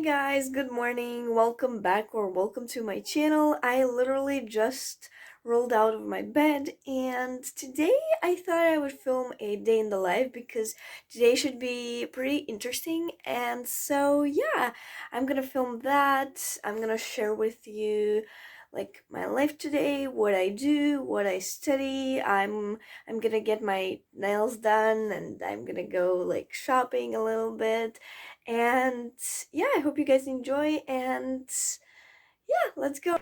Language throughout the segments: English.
guys, good morning. Welcome back or welcome to my channel. I literally just rolled out of my bed and today I thought I would film a day in the life because today should be pretty interesting. And so yeah, I'm gonna film that. I'm gonna share with you like my life today, what I do, what I study. I'm gonna get my nails done and I'm gonna go like shopping a little bit. And yeah, I hope you guys enjoy and yeah, let's go.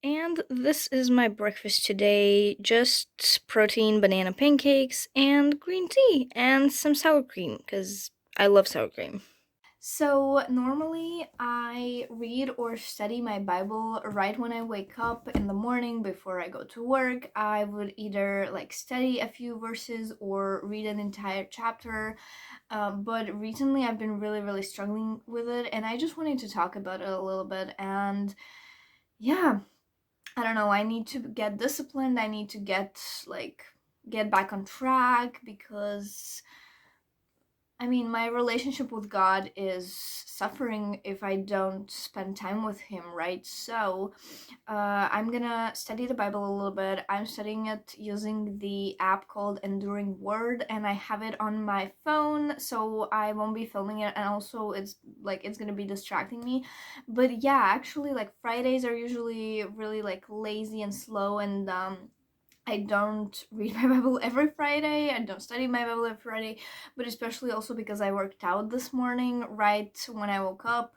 And this is my breakfast today, just protein banana pancakes and green tea and some sour cream because I love sour cream. So normally I read or study my Bible right when I wake up in the morning before I go to work. I would either like study a few verses or read an entire chapter. But recently I've been really struggling with it and I just wanted to talk about it a little bit. And yeah, I don't know, I need to get disciplined. I need to get back on track because I mean, my relationship with God is suffering if I don't spend time with Him, right? So, I'm gonna study the Bible a little bit. I'm studying it using the app called Enduring Word, and I have it on my phone, so I won't be filming it, and also it's gonna be distracting me. But yeah, actually, like Fridays are usually really like lazy and slow, and I don't read my Bible every Friday. I don't study my Bible every Friday, but especially also because I worked out this morning right when I woke up.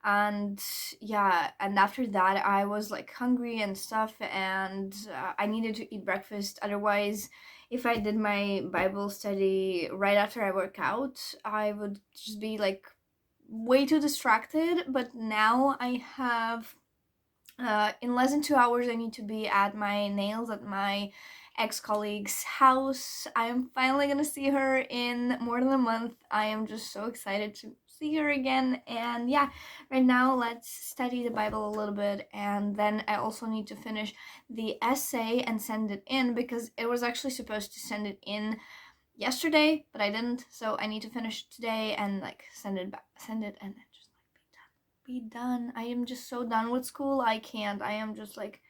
And yeah, and after that, I was like hungry and stuff, and I needed to eat breakfast. Otherwise, if I did my Bible study right after I work out, I would just be like way too distracted. But now I have in less than 2 hours, I need to be at my nails at my ex-colleague's house. I am finally gonna see her in more than a month. I am just so excited to see her again. And yeah, right now let's study the Bible a little bit, and then I also need to finish the essay and send it in because it was actually supposed to send it in yesterday, but I didn't. So I need to finish it today and like send it and then just be done. I am just so done with school. I can't. I am just like,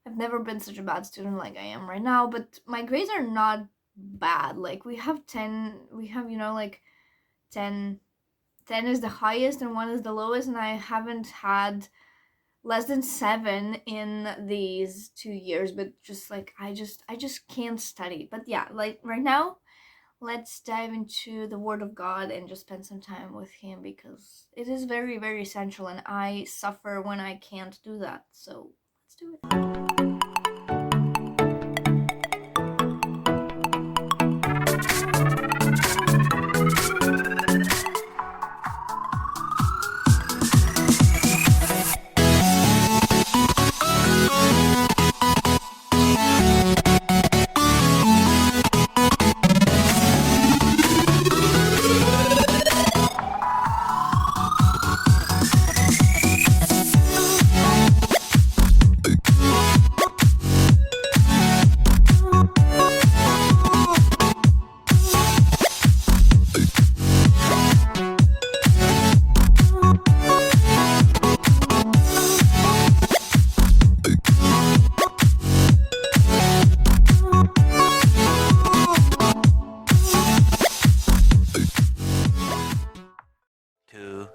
I've never been such a bad student like I am right now, but my grades are not bad. Like we have 10, we have, like 10, 10 is the highest and 1 is the lowest, and I haven't had less than 7 in these 2 years, but just like I just can't study. But yeah, like right now let's dive into the Word of God and just spend some time with Him because it is very essential, and I suffer when I can't do that. So let's do it.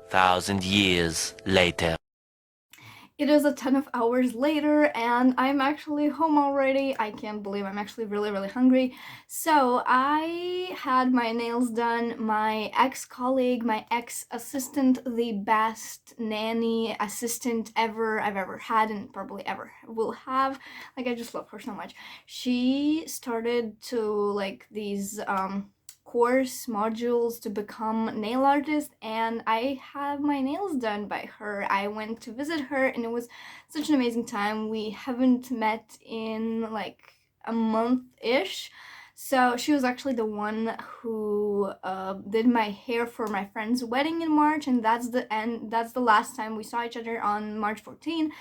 2,000 years later. It is a ton of hours later and I'm actually home already. I can't believe I'm actually really hungry. So I had my nails done. My ex-colleague, my ex-assistant, the best nanny assistant I've ever had and probably ever will have. Like I just love her so much. She started to like these course modules to become nail artist, and I have my nails done by her. I went to visit her and it was such an amazing time. We haven't met in like a month-ish. So she was actually the one who did my hair for my friend's wedding in March, and that's the last time we saw each other on March 14.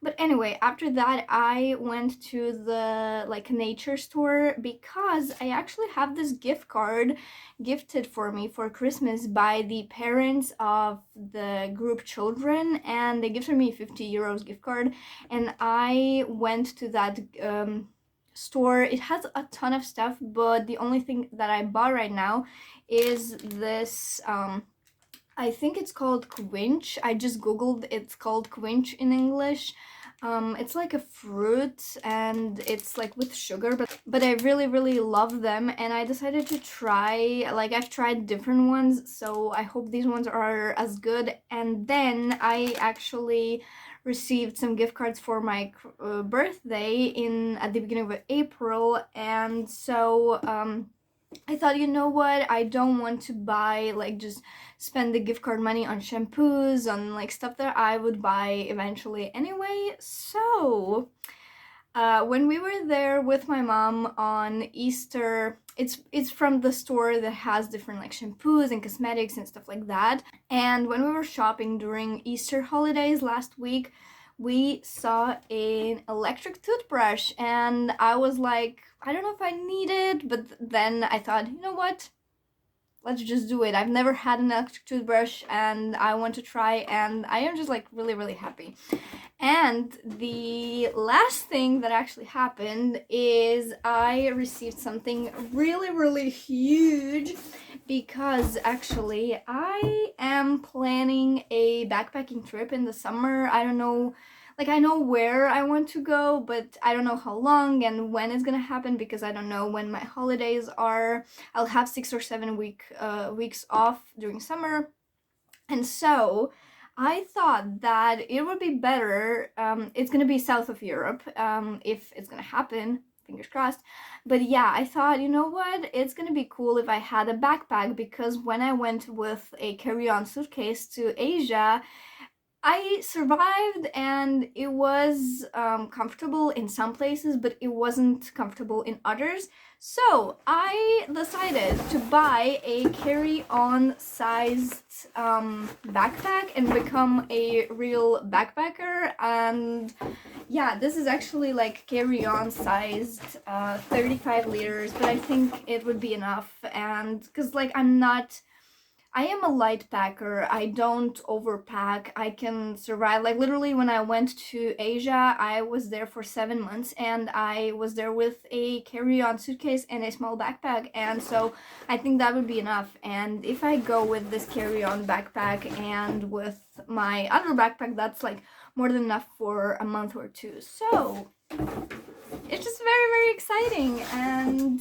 But anyway, after that I went to the nature store because I actually have this gift card gifted for me for Christmas by the parents of the group children, and they gifted me 50 euros gift card, and I went to that store. It has a ton of stuff, but the only thing that I bought right now is this I think it's called quinch. I just googled, it's called quinch in English. It's like a fruit and it's like with sugar, but I really love them, and I decided to try, like I've tried different ones, so I hope these ones are as good. And then I actually received some gift cards for my birthday at the beginning of April, and so I thought, you know what, I don't want to buy, just spend the gift card money on shampoos, on stuff that I would buy eventually anyway. So when we were there with my mom on Easter, it's from the store that has different shampoos and cosmetics and stuff like that. And when we were shopping during Easter holidays last week, we saw an electric toothbrush, and I was like, I don't know if I need it, but then I thought, you know what? Let's just do it. I've never had an electric toothbrush and I want to try, and I am just really happy. And the last thing that actually happened is I received something really huge, because actually I am planning a backpacking trip in the summer. I don't know, I know where I want to go, but I don't know how long and when it's gonna happen, because I don't know when my holidays are. I'll have 6 or 7 weeks off during summer, and so I thought that it would be better. It's gonna be south of Europe, if it's gonna happen. Fingers crossed. But yeah, I thought, you know what? It's gonna be cool if I had a backpack, because when I went with a carry-on suitcase to Asia, I survived, and it was comfortable in some places, but it wasn't comfortable in others. So I decided to buy a carry-on sized backpack and become a real backpacker. And yeah, this is actually carry-on sized, 35 liters, but I think it would be enough. And because I am a light packer. I don't overpack. I can survive. Literally, when I went to Asia, I was there for 7 months, and I was there with a carry-on suitcase and a small backpack, and so I think that would be enough. And if I go with this carry-on backpack and with my other backpack, that's more than enough for a month or two. So it's just very exciting. And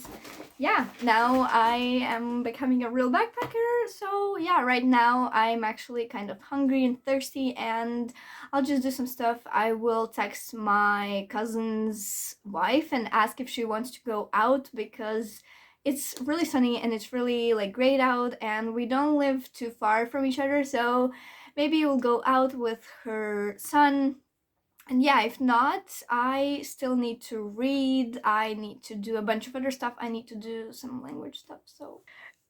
yeah, now I am becoming a real backpacker. So yeah, right now I'm actually kind of hungry and thirsty, and I'll just do some stuff. I will text my cousin's wife and ask if she wants to go out, because it's really sunny and it's really great out, and we don't live too far from each other, so maybe we'll go out with her son. And yeah, if not, I still need to read. I need to do a bunch of other stuff. I need to do some language stuff. So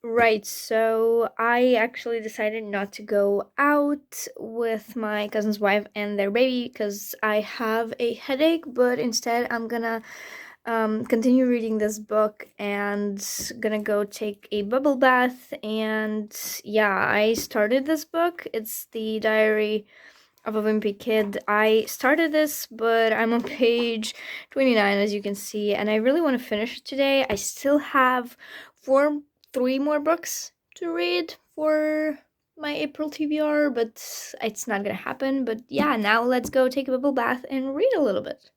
right, so I actually decided not to go out with my cousin's wife and their baby because I have a headache, but instead I'm gonna continue reading this book and gonna go take a bubble bath. And yeah, I started this book. It's the Diary of a Wimpy Kid. I started this, but I'm on page 29, as you can see, and I really want to finish it today. I still have 3 more books to read for my April TBR, but it's not gonna happen. But yeah, now let's go take a bubble bath and read a little bit.